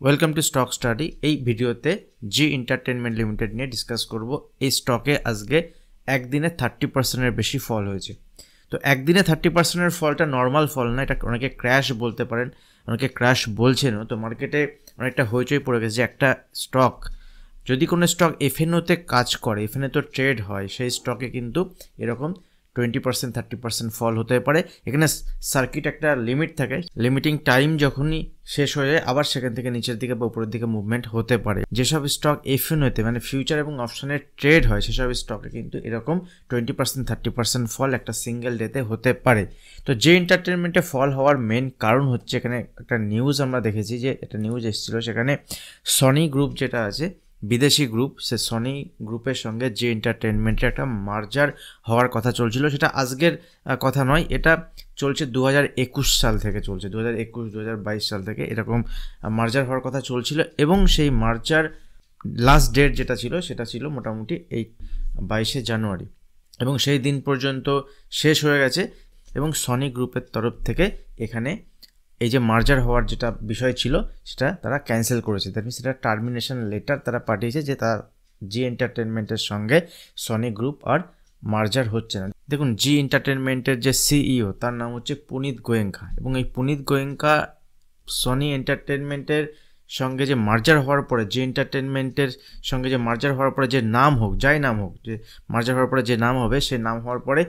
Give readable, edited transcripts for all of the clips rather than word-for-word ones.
Welcome to stock study. এই ভিডিওতে জি entertainment limited নিয়ে ডিসকাস করব। এই স্টকে আজকে একদিনে 30%-এর বেশি ফল হয়েছে। তো একদিনে 30%-এর ফলটা নর্মাল ফল না, এটা অনেকে ক্র্যাশ বলতে পারেন, অনেকে ক্র্যাশ বলছেনও। তো মার্কেটে অনেকটা হইচই পড়ে গেছে যে একটা স্টক, যদি কোনো স্টক এফএনওতে কাজ করে, এফএনও তো ট্রেড হয়, সেই স্টকে কিন্তু এরকম 20% 30% ফল হতে পারে। এখানে সার্কিট একটা লিমিট থাকে, লিমিটিং টাইম যখনই শেষ হয়ে যায় আবার সেখান থেকে নিচের দিকে বা উপরের দিকে মুভমেন্ট হতে পারে। যেসব স্টক এফএনওতে মানে ফিউচার এবং অপশনে ট্রেড হয় সেসব স্টকে কিন্তু এরকম 20% 30% ফল একটা সিঙ্গেল ডেতে হতে পারে। তো যে এন্টারটেনমেন্টে ফল হওয়ার মেন কারণ হচ্ছে, এখানে একটা নিউজ আমরা দেখেছি যে একটা নিউজ এসেছিল, সেখানে সনি গ্রুপ যেটা আছে বিদেশি গ্রুপ, সে সনি গ্রুপের সঙ্গে যে এন্টারটেনমেন্টের একটা মার্জার হওয়ার কথা চলছিল, সেটা আজকের কথা নয়, এটা চলছে 2021 সাল থেকে, চলছে 2021-2022 সাল থেকে এরকম মার্জার হওয়ার কথা চলছিল। এবং সেই মার্জার লাস্ট ডেট যেটা ছিল সেটা ছিল মোটামুটি এই 22শে জানুয়ারি, এবং সেই দিন পর্যন্ত শেষ হয়ে গেছে। এবং সনি গ্রুপের তরফ থেকে এখানে এই যে মার্জার হওয়ার যেটা বিষয় ছিল সেটা তারা ক্যান্সেল করেছে। দ্যাট মিনস এটা টার্মিনেশন লেটার তারা পাঠিয়েছে যে তার জি এন্টারটেনমেন্টের সঙ্গে সনি গ্রুপ আর মার্জার হচ্ছে না। দেখুন, জি এন্টারটেনমেন্টের যে সিইও তার নাম হচ্ছে পুনিত গোয়েঙ্কা, এবং এই পুনিত গোয়েঙ্কা সনি এন্টারটেনমেন্টের সঙ্গে যে মার্জার হওয়ার পরে, জি এন্টারটেনমেন্টের সঙ্গে যে মার্জার হওয়ার পরে যে নাম হোক, যাই নাম হোক, যে মার্জার হওয়ার পরে যে নাম হবে সে নাম হওয়ার পরে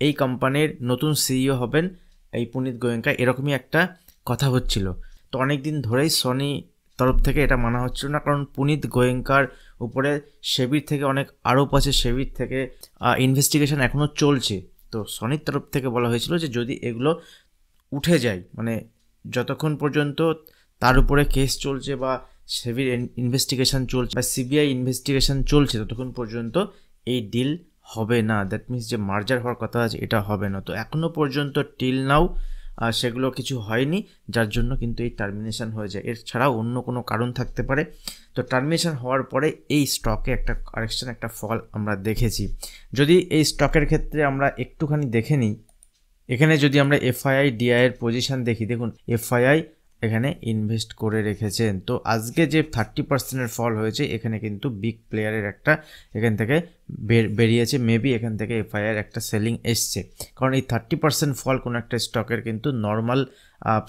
এই কোম্পানির নতুন সিইও হবেন এই পুনিত গোয়েঙ্কা, এরকমই একটা কথা হচ্ছিল। তো অনেক দিন ধরেই সনি তরফ থেকে এটা মানা হচ্ছিল না, কারণ পুনিত গোয়েঙ্কার উপরে সেবির থেকে অনেক আরোপ আছে, সেবির থেকে ইনভেস্টিগেশন এখনও চলছে। তো সনির তরফ থেকে বলা হয়েছিল যে যদি এগুলো উঠে যায়, মানে যতক্ষণ পর্যন্ত তার উপরে কেস চলছে বা সেবির ইনভেস্টিগেশন চলছে বা সিবিআই ইনভেস্টিগেশন চলছে, ততক্ষণ পর্যন্ত এই ডিল হবে না। দ্যাট মিনস যে মার্জার হওয়ার কথা আছে এটা হবে না। তো এখনও পর্যন্ত টিল নাও সেগুলো কিছু হয়নি, যার জন্য কিন্তু এই টার্মিনেশন হয়ে যায়। এর ছাড়াও অন্য কোনো কারণ থাকতে পারে। তো টার্মিনেশন হওয়ার পরে এই স্টকে একটা কারেকশন, একটা ফল আমরা দেখেছি। যদি এই স্টকের ক্ষেত্রে আমরা একটুখানি দেখে নিই, এখানে যদি আমরা এফআইআই ডিআই এর পজিশন দেখি, দেখুন এফআইআই এখানে ইনভেস্ট করে রেখেছেন। তো আজকে যে 30%-এর ফল হয়েছে, এখানে কিন্তু বিগ প্লেয়ারের একটা এখান থেকে বেরিয়েছে। মেবি এখান থেকে এফআইআর একটা সেলিং এসছে, কারণ এই 30% ফল কোনো একটা স্টকের কিন্তু নর্মাল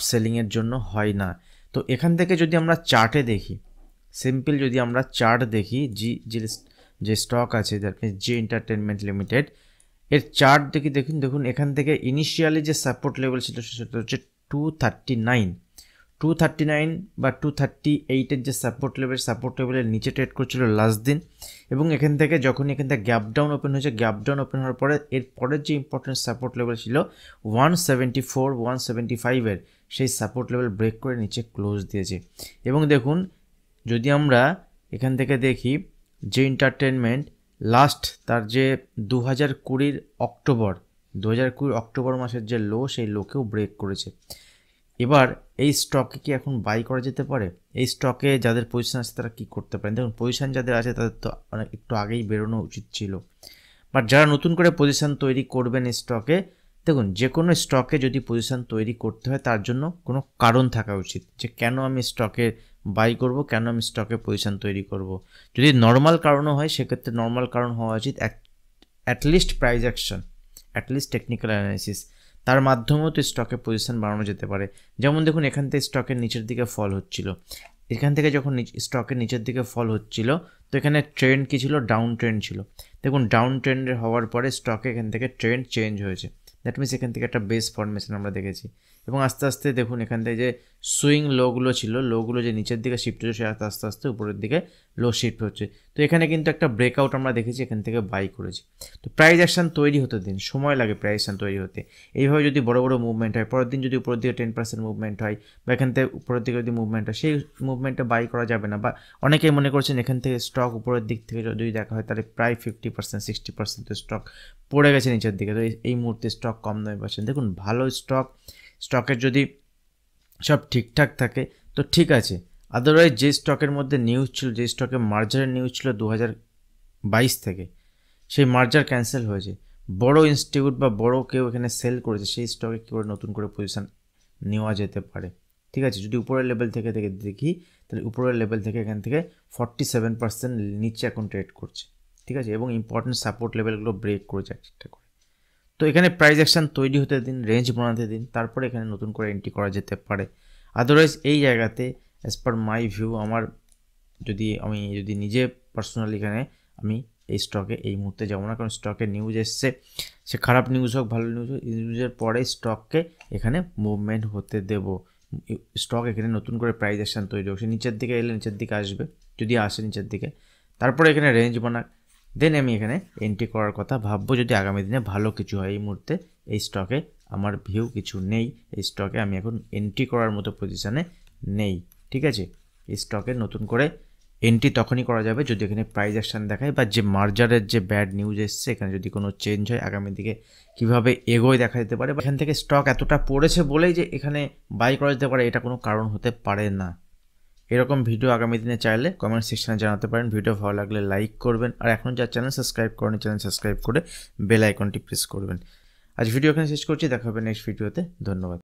সেলিংয়ের জন্য হয় না। তো এখান থেকে যদি আমরা চার্টে দেখি, সিম্পল যদি আমরা চার্ট দেখি, যে স্টক আছে that means G entertainment limited, এর চার্ট দেখুন এখান থেকে ইনিশিয়ালি যে সাপোর্ট লেভেল ছিল সেটা হচ্ছে 239 বা 238-এর যে সাপোর্ট লেভেলের নিচে ট্রেড করছিল লাস্ট দিন। এবং এখান থেকে যখনই এখান থেকে গ্যাপ ডাউন ওপেন হয়েছে, গ্যাপ ডাউন ওপেন হওয়ার পরে এর পরের যে ইম্পর্টেন্ট সাপোর্ট লেভেল ছিল 174-175-এর, সেই সাপোর্ট লেভেল ব্রেক করে নিচে ক্লোজ দিয়েছে। এবং দেখুন, যদি আমরা এখান থেকে দেখি যে এন্টারটেনমেন্ট লাস্ট তার যে 2020 অক্টোবর মাসের যে লো, সেই লোকেও ব্রেক করেছে। এবার এই স্টকে কি এখন বাই করা যেতে পারে? এই স্টকে যাদের পজিশন আছে তারা কি করতে পারেন? দেখুন, পজিশন যাদের আছে তাদের তো অনেক একটু আগেই বেরোনো উচিত ছিল, বাট যারা নতুন করে পজিশন তৈরি করবেন এই স্টকে, দেখুন যে কোনো স্টকে যদি পজিশন তৈরি করতে হয় তার জন্য কোনো কারণ থাকা উচিত, যে কেন আমি স্টকে বাই করব, কেন আমি স্টকে পজিশন তৈরি করব। যদি নর্মাল কারণও হয় সেক্ষেত্রে নর্মাল কারণ হওয়া উচিত at least price action, at least technical analysis, তার মাধ্যমেও তো স্টকে পজিশন বাড়ানো যেতে পারে। যেমন দেখুন, এখান থেকে স্টকের নিচের দিকে ফল হচ্ছিল, এখান থেকে যখন স্টকের নিচের দিকে ফল হচ্ছিল, তো এখানে ট্রেন্ড কী ছিল? ডাউন ট্রেন্ড ছিল। দেখুন, ডাউন ট্রেন্ডের হওয়ার পরে স্টকে এখান থেকে ট্রেন্ড চেঞ্জ হয়েছে। দ্যাট মিনস এখান থেকে একটা বেস ফর্মেশন আমরা দেখেছি, এবং আস্তে আস্তে দেখুন এখান থেকে যে সুইং লোগুলো ছিল, লোগুলো যে নিচের দিকে শিফট হচ্ছে, সে আস্তে আস্তে উপরের দিকে লো শিফট হচ্ছে। তো এখানে কিন্তু একটা ব্রেকআউট আমরা দেখেছি, এখান থেকে বাই করেছি। তো প্রাইস অ্যাকশন তৈরি হতে দিন, সময় লাগে প্রাইস অ্যাকশন তৈরি হতে। এইভাবে যদি বড় বড় মুভমেন্ট হয়, পরের দিন যদি উপরের দিকে 10% মুভমেন্ট হয়, বা এখান থেকে উপরের দিকে যদি মুভমেন্ট হয়, সেই মুভমেন্টে বাই করা যাবে না। বা অনেকেই মনে করছেন এখান থেকে স্টক উপরের দিক থেকে যদি দেখা হয় তাহলে প্রায় 50-60% স্টক পড়ে গেছে নিচের দিকে। তো এই মুহূর্তে স্টক কম দামে পাচ্ছেন। দেখুন, ভালো স্টকের যদি সব ঠিকঠাক থাকে তো ঠিক আছে, আদারওয়াইজ যে স্টকের মধ্যে নিউজ ছিল, যে স্টকে মার্জারের নিউজ ছিল 2022 থেকে, সেই মার্জার ক্যান্সেল হয়েছে। বড় ইনস্টিটিউট বা বড় কেউ এখানে সেল করেছে, সেই স্টকে কী করে নতুন করে পজিশন নেওয়া যেতে পারে? ঠিক আছে। যদি উপরের লেভেল থেকে দেখি তাহলে উপরের লেভেল থেকে এখান থেকে 47% নিচে এখন ট্রেড করছে, ঠিক আছে, এবং ইম্পর্টেন্ট সাপোর্ট লেভেলগুলো ব্রেক করে যায় ঠিকঠাক করে। তো এখানে প্রাইস অ্যাকশন তৈরি হতে দিন, রেঞ্জ বানাতে দিন, তারপরে এখানে নতুন করে এন্ট্রি করা যেতে পারে। আদারওয়াইজ এই জায়গাতে অ্যাজ পার মাই ভিউ, আমার যদি নিজে পার্সোনালি এখানে আমি এই স্টকে এই মুহূর্তে যাবো না, কারণ স্টকে নিউজ এসছে, সে খারাপ নিউজ হোক ভালো নিউজ হোক, নিউজের পরে স্টককে এখানে মুভমেন্ট হতে দেব। স্টক এখানে নতুন করে প্রাইস অ্যাকশন তৈরি হোক, সে নিচের দিকে এলে নিচের দিকে আসবে, যদি আসে নিচের দিকে, তারপরে এখানে রেঞ্জ বানাক, দেন আমি এখানে এন্ট্রি করার কথা ভাববো যদি আগামী দিনে ভালো কিছু হয়। এই মুহূর্তে এই স্টকে আমার ভিউ কিছু নেই, এই স্টকে আমি এখন এন্ট্রি করার মতো পজিশানে নেই, ঠিক আছে। এই স্টকে নতুন করে এন্ট্রি তখনই করা যাবে যদি এখানে প্রাইস অ্যাকশন দেখায় বা যে মার্জারের যে ব্যাড নিউজ এসছে এখানে যদি কোনো চেঞ্জ হয়, আগামী দিকে কীভাবে এগোয় দেখা যেতে পারে। এখান থেকে স্টক এতটা পড়েছে বলেই যে এখানে বাই করা যেতে পারে এটা কোনো কারণ হতে পারে না। এরকম ভিডিও আগামী দিনে চাইলে কমেন্ট সেকশনে জানাতে পারেন। ভিডিও ভালো লাগলে লাইক করবেন, আর এখন যার চ্যানেল সাবস্ক্রাইব করেন চ্যানেল সাবস্ক্রাইব করে বেল আইকনটি প্রেস করবেন। আজ ভিডিও এখানে শেষ করছি, দেখা হবে নেক্সট ভিডিওতে। ধন্যবাদ।